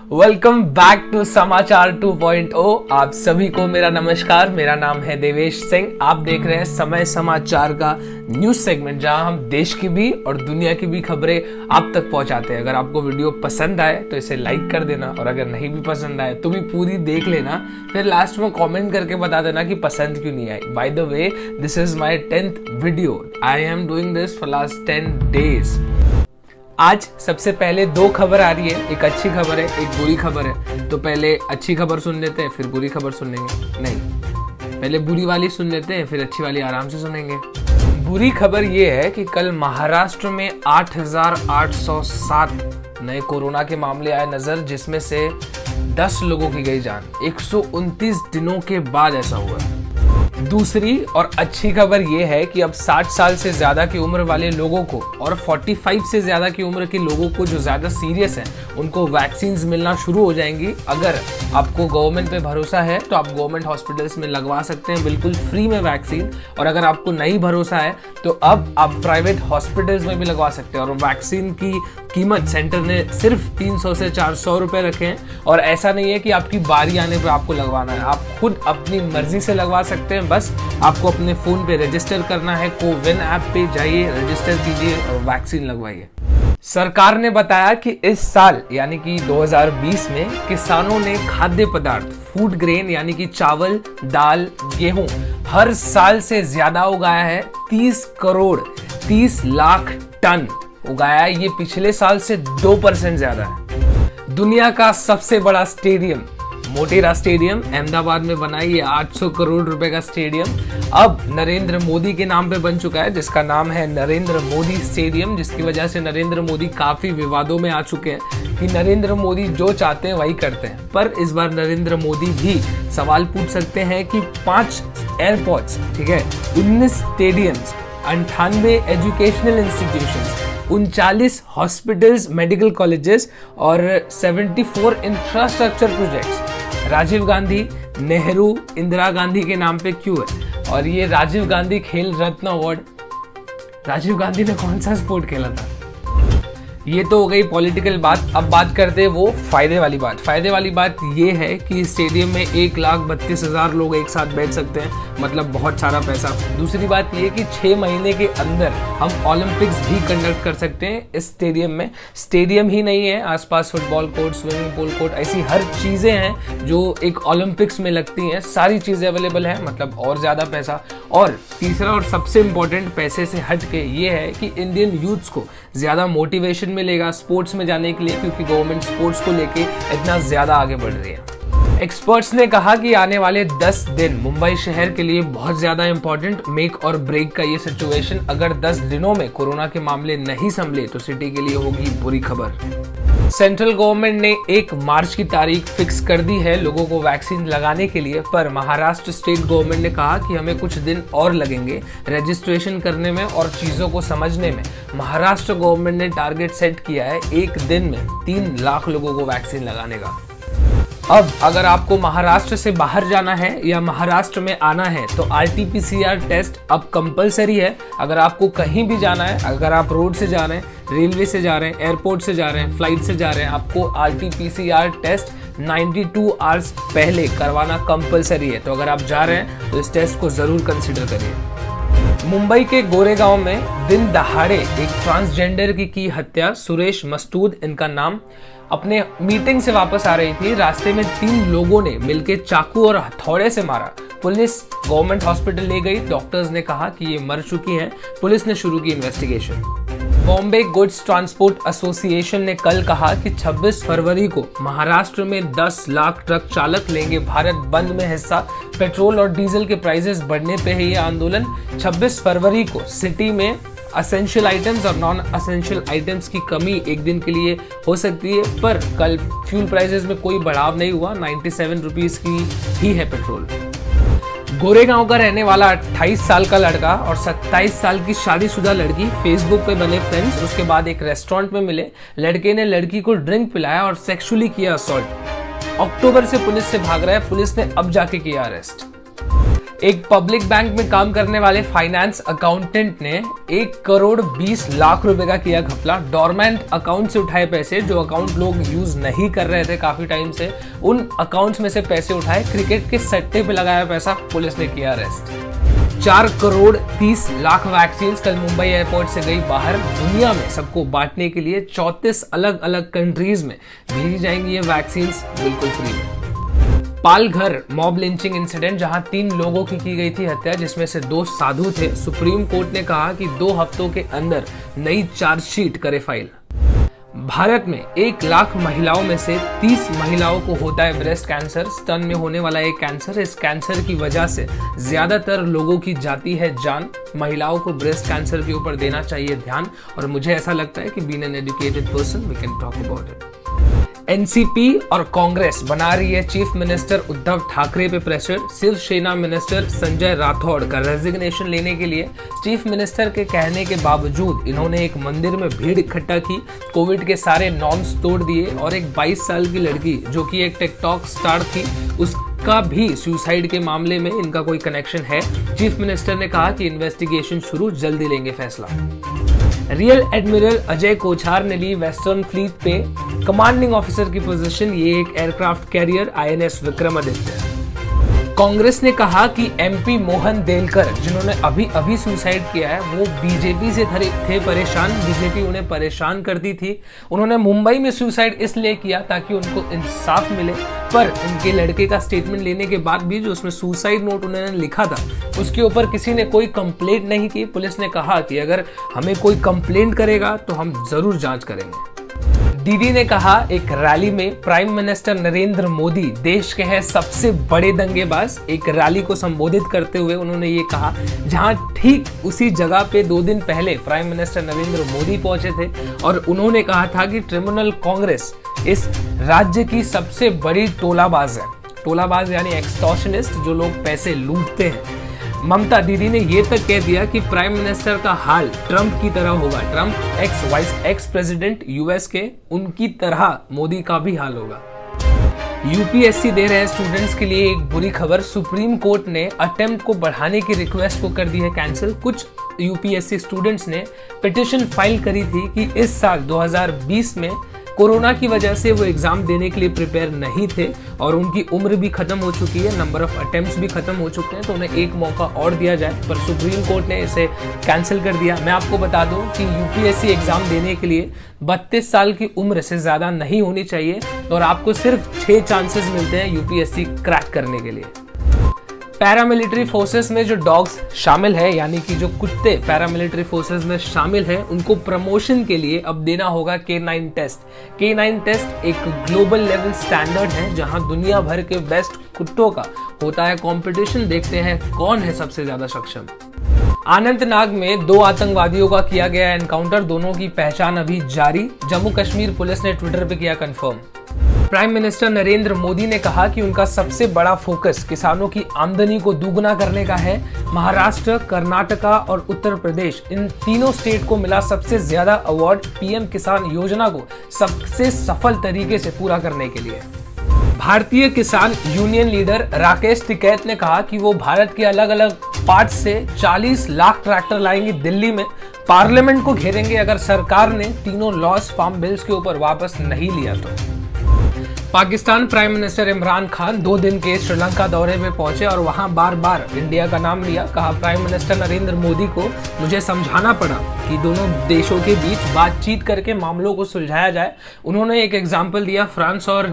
Welcome back to समाचार 2.0। आप सभी को मेरा नमस्कार। मेरा नाम है देवेश सिंह। आप देख रहे हैं समय समाचार का न्यूज सेगमेंट, जहां हम देश की भी और दुनिया की भी खबरें आप तक पहुंचाते हैं। अगर आपको वीडियो पसंद आए तो इसे लाइक कर देना, और अगर नहीं भी पसंद आए तो भी पूरी देख लेना, फिर लास्ट में कॉमेंट करके बता देना कि पसंद क्यों नहीं आई। By the way, this is my 10th video. I am doing this for last 10 days। आज सबसे पहले दो खबर आ रही है, एक अच्छी खबर है, एक बुरी खबर है। तो पहले अच्छी खबर सुन लेते हैं, फिर बुरी खबर सुन लेंगे। नहीं, पहले बुरी वाली सुन लेते हैं, फिर अच्छी वाली आराम से सुनेंगे। बुरी खबर ये है कि कल महाराष्ट्र में 8,807 नए कोरोना के मामले आए नजर, जिसमें से 10 लोगों की गई जान। 129 दिनों के बाद ऐसा हुआ। दूसरी और अच्छी खबर यह है कि अब 60 साल से ज्यादा की उम्र वाले लोगों को और 45 से ज्यादा की उम्र के लोगों को जो ज्यादा सीरियस हैं, उनको वैक्सीन मिलना शुरू हो जाएंगी। अगर आपको गवर्नमेंट पे भरोसा है तो आप गवर्नमेंट हॉस्पिटल्स में लगवा सकते हैं बिल्कुल फ्री में वैक्सीन, और अगर आपको नहीं भरोसा है तो अब आप प्राइवेट हॉस्पिटल्स में भी लगवा सकते हैं। और वैक्सीन की कीमत सेंटर ने सिर्फ 300 से 400 रुपए रखे हैं, और ऐसा नहीं है कि आपकी बारी आने पर आपको लगवाना है। आप खुद अपनी मर्जी से लगवा सकते हैं। बस आपको अपने फोन पे रजिस्टर करना है, कोविन ऐप पे जाइए, रजिस्टर कीजिए और वैक्सीन लगवाइए। सरकार ने बताया कि इस साल यानी कि 2020 में किसानों ने खाद्य पदार्थ, फूड ग्रेन यानी कि चावल, दाल, गेहूं हर साल से ज्यादा उगाया है। 30 लाख टन उगाया है। ये पिछले साल से 2% ज्यादा है। दुनिया का सबसे बड़ा स्टेडियम, मोटेरा स्टेडियम अहमदाबाद में बना, ये 800 करोड़ रुपए का स्टेडियम अब नरेंद्र मोदी के नाम पे बन चुका है, जिसका नाम है नरेंद्र मोदी स्टेडियम। जिसकी वजह से नरेंद्र मोदी काफी विवादों में आ चुके हैं कि नरेंद्र मोदी जो चाहते हैं वही करते हैं। पर इस बार नरेंद्र मोदी भी सवाल पूछ सकते हैं कि 5 एयरपोर्ट्स, ठीक है, 19 stadiums, 98 educational institutions, 39 hospitals, medical colleges और 74 इंफ्रास्ट्रक्चर प्रोजेक्ट्स राजीव गांधी, नेहरू, इंदिरा गांधी के नाम पे क्यों है? और ये राजीव गांधी खेल रत्न अवार्ड, राजीव गांधी ने कौन सा स्पोर्ट खेला था? ये तो हो गई पॉलिटिकल बात। अब बात करते हैं वो फायदे वाली बात। फायदे वाली बात ये है कि स्टेडियम में 1,32,000 लोग एक साथ बैठ सकते हैं, मतलब बहुत सारा पैसा। दूसरी बात ये कि 6 महीने के अंदर हम ओलंपिक्स भी कंडक्ट कर सकते हैं इस स्टेडियम में। स्टेडियम ही नहीं है, आसपास football court, swimming pool court, ऐसी हर चीजें हैं जो एक ओलंपिक्स में लगती हैं। सारी चीजें अवेलेबल है, मतलब और ज्यादा पैसा। और तीसरा और सबसे इंपॉर्टेंट पैसे से हट के ये है कि इंडियन यूथ्स को ज्यादा मोटिवेशन मिलेगा स्पोर्ट्स में जाने के लिए, क्योंकि गवर्नमेंट स्पोर्ट्स को लेके इतना ज्यादा आगे बढ़ रही है। एक्सपर्ट्स ने कहा कि आने वाले 10 दिन मुंबई शहर के लिए बहुत ज्यादा इंपॉर्टेंट, मेक और ब्रेक का ये सिचुएशन। अगर 10 दिनों में कोरोना के मामले नहीं संभले तो सिटी के लिए होगी बुरी खबर। सेंट्रल गवर्नमेंट ने 1 मार्च की तारीख फिक्स कर दी है लोगों को वैक्सीन लगाने के लिए, पर महाराष्ट्र स्टेट गवर्नमेंट ने कहा कि हमें कुछ दिन और लगेंगे रजिस्ट्रेशन करने में और चीजों को समझने में। महाराष्ट्र गवर्नमेंट ने टारगेट सेट किया है 1 दिन में 3 लाख लोगों को वैक्सीन लगाने का। अब अगर आपको महाराष्ट्र से बाहर जाना है या महाराष्ट्र में आना है तो RT-PCR टेस्ट अब कंपलसरी है। अगर आपको कहीं भी जाना है, अगर आप रोड से जा रहे हैं, रेलवे से जा रहे हैं, एयरपोर्ट से जा रहे हैं, फ्लाइट से जा रहे हैं, आपको RT-PCR टेस्ट 92 आवर्स पहले करवाना कंपलसरी है। तो अगर आप जा रहे हैं तो इस टेस्ट को जरूर कंसिडर करिए। मुंबई के गोरेगांव में दिन दहाड़े एक ट्रांसजेंडर की हत्या। सुरेश मस्तूद इनका नाम। अपने मीटिंग से वापस आ रही थी, रास्ते में 3 लोगों ने मिलकर चाकू और हथौड़े से मारा। पुलिस गवर्नमेंट हॉस्पिटल ले गई। डॉक्टर्स ने कहा कि ये मर चुकी हैं। पुलिस ने शुरू की investigation. Bombay goods transport association ने कल कहा कि 26 फरवरी को महाराष्ट्र में 10 लाख ट्रक चालक लेंगे भारत बंद में हिस्सा। पेट्रोल और डीजल के प्राइसेस बढ़ने पे है ये आंदोलन। 26 फरवरी को सिटी में असेंशियल आइटम्स और नॉन असेंशियल आइटम्स की कमी एक दिन के लिए हो सकती है, पर कल फ्यूल प्राइसेस में कोई बढ़ाव नहीं हुआ। 97 रुपीज की ही है पेट्रोल। गोरेगांव का रहने वाला 28 साल का लड़का और 27 साल की शादीशुदा लड़की फेसबुक पे बने फ्रेंड्स। उसके बाद एक रेस्टोरेंट में मिले। लड़के ने लड़की को ड्रिंक पिलाया और सेक्सुअली किया असॉल्ट। अक्टूबर से पुलिस से भाग रहा है। पुलिस ने अब जाके किया अरेस्ट। एक पब्लिक बैंक में काम करने वाले फाइनेंस अकाउंटेंट ने 1,20,00,000 रुपए का किया घपला। डोरमेंट अकाउंट से उठाए पैसे, जो अकाउंट लोग यूज नहीं कर रहे थे काफी टाइम से, उन अकाउंट्स में से पैसे उठाए, क्रिकेट के सट्टे पे लगाया पैसा, पुलिस ने किया अरेस्ट। 4,30,00,000 वैक्सीन कल मुंबई एयरपोर्ट से गई बाहर। दुनिया में सबको बांटने के लिए 34 अलग अलग कंट्रीज में भेजी जाएंगी ये वैक्सीन बिल्कुल फ्री में। पालघर मॉब लिंचिंग इंसिडेंट, जहां 3 लोगों की गई थी हत्या, जिसमें से 2 साधु थे। सुप्रीम कोर्ट ने कहा कि 2 हफ्तों के अंदर नई चार्जशीट करे फाइल। भारत में 1,00,000 महिलाओं में से 30 महिलाओं को होता है ब्रेस्ट कैंसर, स्तन में होने वाला एक कैंसर। इस कैंसर की वजह से ज्यादातर लोगों की जाती है जान। महिलाओं को ब्रेस्ट कैंसर के ऊपर देना चाहिए ध्यान, और मुझे ऐसा लगता है कि being an educated person we can talk about it. NCP और कांग्रेस बना रही है चीफ मिनिस्टर उद्धव ठाकरे पे प्रेशर। शिवसेना मिनिस्टर संजय राठौड़ का रेजिग्नेशन लेने के लिए चीफ मिनिस्टर के कहने के बावजूद इन्होंने एक मंदिर में भीड़ इकट्ठा की, कोविड के सारे नॉर्म्स तोड़ दिए, और एक 22 साल की लड़की जो कि एक टिकटॉक स्टार थी, उसका भी सुसाइड के मामले में इनका कोई कनेक्शन है। चीफ मिनिस्टर ने कहा कि इन्वेस्टिगेशन शुरू, जल्दी लेंगे फैसला। रियल एडमिरल अजय कोछार ने ली वेस्टर्न फ्लीट पे कमांडिंग ऑफिसर की पोजीशन। ये एक एयरक्राफ्ट कैरियर INS विक्रमादित्य है। कांग्रेस ने कहा कि MP मोहन देलकर, जिन्होंने अभी सुसाइड किया है, वो बीजेपी से थे परेशान, बीजेपी उन्हें परेशान करती थी। उन्होंने मुंबई में सुसाइड इसलिए किया ताकि उनको इंसाफ मिले, पर उनके लड़के का स्टेटमेंट लेने के बाद भी जो उसमें सुसाइड नोट उन्होंने लिखा था उसके ऊपर किसी ने कोई कंप्लेंट नहीं की। पुलिस ने कहा कि अगर हमें कोई कंप्लेंट करेगा तो हम जरूर जांच करेंगे। दीदी ने कहा एक रैली में प्राइम मिनिस्टर नरेंद्र मोदी देश के हैं सबसे बड़े दंगेबाज। एक रैली को संबोधित करते हुए उन्होंने ये कहा, जहां ठीक उसी जगह पे 2 दिन पहले प्राइम मिनिस्टर नरेंद्र मोदी पहुंचे थे, और उन्होंने कहा था कि तृणमूल कांग्रेस इस राज्य की सबसे बड़ी टोलाबाज है। टोलाबाज यानी एक्सटॉर्शनिस्ट, जो लोग पैसे लूटते हैं। ममता दीदी ने ये तक कह दिया कि प्राइम मिनिस्टर का हाल ट्रंप की तरह होगा। ट्रंप एक्स प्रेसिडेंट US के, उनकी तरह मोदी का भी हाल होगा। UPSC दे रहे स्टूडेंट्स के लिए एक बुरी खबर। सुप्रीम कोर्ट ने अटेम्प्ट को बढ़ाने की रिक्वेस्ट को कर दी है कैंसिल। कुछ UPSC स्टूडेंट्स ने पिटीशन फाइल करी थी कि इस साल 2020 में कोरोना की वजह से वो एग्जाम देने के लिए प्रिपेयर नहीं थे, और उनकी उम्र भी खत्म हो चुकी है, नंबर ऑफ अटेम्प्ट्स भी खत्म हो चुके हैं, तो उन्हें एक मौका और दिया जाए, पर सुप्रीम कोर्ट ने इसे कैंसिल कर दिया। मैं आपको बता दूं कि UPSC एग्जाम देने के लिए 32 साल की उम्र से ज्यादा नहीं होनी चाहिए, और आपको सिर्फ 6 चांसेस मिलते हैं UPSC क्रैक करने के लिए। पैरामिलिट्री फोर्सेस में जो डॉग्स शामिल है, यानी कि जो कुत्ते पैरामिलिट्री फोर्सेस में शामिल है, उनको प्रमोशन के लिए अब देना होगा K9 टेस्ट। K9 टेस्ट एक ग्लोबल लेवल स्टैंडर्ड है, जहां दुनिया भर के बेस्ट कुत्तों का होता है कंपटीशन। देखते हैं कौन है सबसे ज्यादा सक्षम। अनंतनाग में 2 आतंकवादियों का किया गया एनकाउंटर, दोनों की पहचान अभी जारी। जम्मू कश्मीर पुलिस ने ट्विटर पे किया confirm. Prime minister Narendra Modi ने कहा कि उनका सबसे बड़ा फोकस किसानों की आमदनी को दुगना करने का है। महाराष्ट्र, कर्नाटका और उत्तर प्रदेश, इन तीनों स्टेट को मिला सबसे ज्यादा अवार्ड PM किसान योजना को सबसे सफल तरीके से पूरा करने के लिए। भारतीय किसान यूनियन लीडर राकेश टिकैत ने कहा कि वो भारत के अलग अलग पार्ट से 40 लाख ट्रैक्टर लाएंगे दिल्ली में, पार्लियामेंट को घेरेंगे अगर सरकार ने तीनों लॉस फार्म बिल्स के ऊपर वापस नहीं लिया तो। पाकिस्तान प्राइम मिनिस्टर इमरान खान 2 दिन के श्रीलंका दौरे में पहुंचे और वहां बार बार इंडिया का नाम लिया। कहा प्राइम मिनिस्टर नरेंद्र मोदी को मुझे समझाना पड़ा कि दोनों देशों के बीच बातचीत करके मामलों को सुलझाया जाए। उन्होंने एक एग्जाम्पल दिया फ्रांस और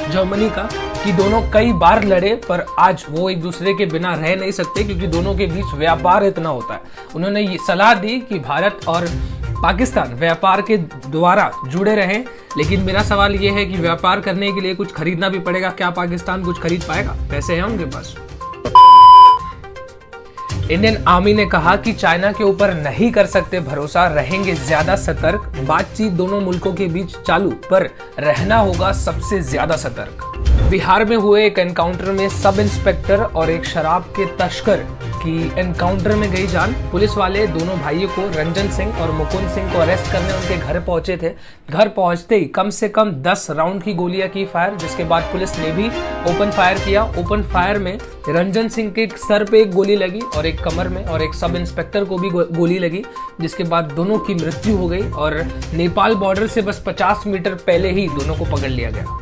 जर्मनी का, कि दोनों कई बार लड़े पर आज वो एक दूसरे के बिना रह नहीं सकते, क्योंकि दोनों के बीच व्यापार इतना होता है। उन्होंने ये सलाह दी कि भारत और पाकिस्तान व्यापार के द्वारा जुड़े रहें, लेकिन मेरा सवाल ये है कि व्यापार करने के लिए कुछ खरीदना भी पड़ेगा। क्या पाकिस्तान कुछ खरीद पाएगा? पैसे हैं उनके पास। इंडियन आर्मी ने कहा कि चाइना के ऊपर नहीं कर सकते भरोसा, रहेंगे ज्यादा सतर्क। बातचीत दोनों मुल्कों के बीच चालू, पर रहना होगा सबसे ज्यादा सतर्क। बिहार में हुए एक एनकाउंटर में सब इंस्पेक्टर और एक शराब के तस्कर की एनकाउंटर में गई जान। पुलिस वाले दोनों भाइयों को, रंजन सिंह और मुकुंद सिंह को अरेस्ट करने उनके घर पहुंचे थे। घर पहुंचते ही कम से कम 10 राउंड की गोलियां की फायर, जिसके बाद पुलिस ने भी ओपन फायर किया। ओपन फायर में रंजन सिंह के सर पे एक गोली लगी और एक कमर में, और एक सब इंस्पेक्टर को भी गोली लगी, जिसके बाद दोनों की मृत्यु हो गई और नेपाल बॉर्डर से बस 50 मीटर पहले ही दोनों को पकड़ लिया गया।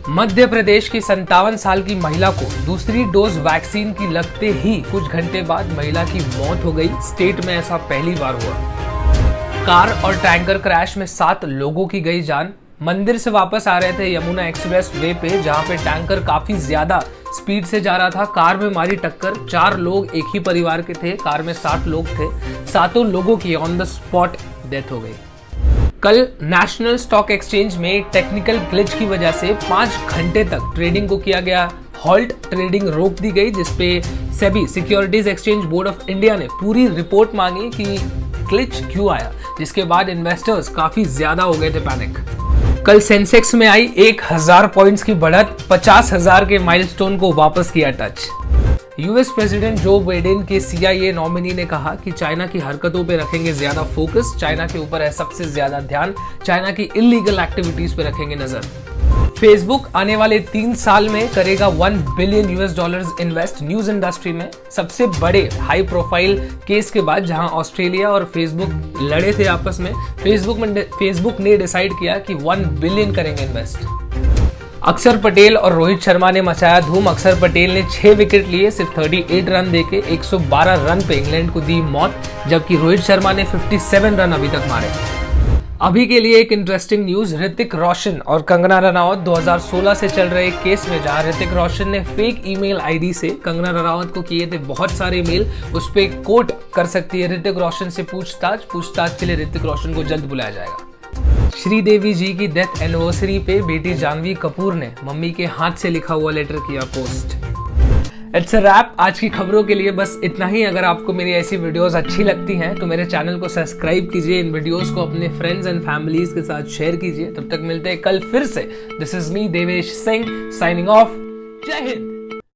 मध्य प्रदेश की 57 साल की महिला को दूसरी डोज वैक्सीन की लगते ही कुछ घंटे बाद महिला की मौत हो गई। स्टेट में ऐसा पहली बार हुआ। कार और टैंकर क्रैश में 7 लोगों की गई जान। मंदिर से वापस आ रहे थे यमुना एक्सप्रेस वे पे, जहां पे टैंकर काफी ज्यादा स्पीड से जा रहा था। कार में मारी टक्कर। 4 लोग एक ही परिवार के थे। कार में 7 लोग थे। 7 लोगों की ऑन द स्पॉट डेथ हो गई। कल नेशनल स्टॉक एक्सचेंज में टेक्निकल ग्लिच की वजह से 5 घंटे तक ट्रेडिंग को किया गया हॉल्ट। ट्रेडिंग रोक दी गई, जिसपे SEBI securities exchange board of India ने पूरी रिपोर्ट मांगी कि ग्लिच क्यों आया, जिसके बाद इन्वेस्टर्स काफी ज्यादा हो गए थे पैनिक। कल सेंसेक्स में आई 1000 पॉइंट्स की बढ़त, 50,000 के माइलस्टोन को वापस किया touch. US president Joe Biden के CIA नॉमिनी ने कहा कि चाइना की हरकतों पे रखेंगे ज्यादा फोकस, चाइना के ऊपर है सबसे ज्यादा ध्यान, चाइना की इलीगल एक्टिविटीज पे रखेंगे नजर। फेसबुक आने वाले 3 साल में करेगा $1 बिलियन इन्वेस्ट न्यूज इंडस्ट्री में। सबसे बड़े हाई प्रोफाइल केस के बाद, जहां ऑस्ट्रेलिया और फेसबुक लड़े थे आपस में, फेसबुक ने डिसाइड किया कि 1 बिलियन करेंगे इन्वेस्ट। अक्षर पटेल और रोहित शर्मा ने मचाया धूम। अक्षर पटेल ने 6 विकेट लिए, सिर्फ 38 रन देके 112 रन पे इंग्लैंड को दी मौत, जबकि रोहित शर्मा ने 57 रन अभी तक मारे। अभी के लिए एक इंटरेस्टिंग न्यूज, ऋतिक रोशन और कंगना रनावत 2016 से चल रहे केस में, जहां ऋतिक रोशन ने फेक ईमेल आईडी से कंगना रनावत को किए थे बहुत सारे मेल, उस पर कोर्ट कर सकती है ऋतिक रोशन से पूछताछ के लिए ऋतिक रोशन को जल्द बुलाया जाएगा। श्रीदेवी जी की डेथ एनिवर्सरी पे बेटी जानवी कपूर ने मम्मी के हाथ से लिखा हुआ लेटर किया पोस्ट। It's a rap. आज की खबरों के लिए बस इतना ही। अगर आपको मेरी ऐसी वीडियोस अच्छी लगती हैं तो मेरे चैनल को सब्सक्राइब कीजिए, इन वीडियोस को अपने फ्रेंड्स एंड फैमिलीज के साथ शेयर कीजिए। तब तक मिलते हैं कल फिर से। This is me Devesh Singh signing off. जय हिंद।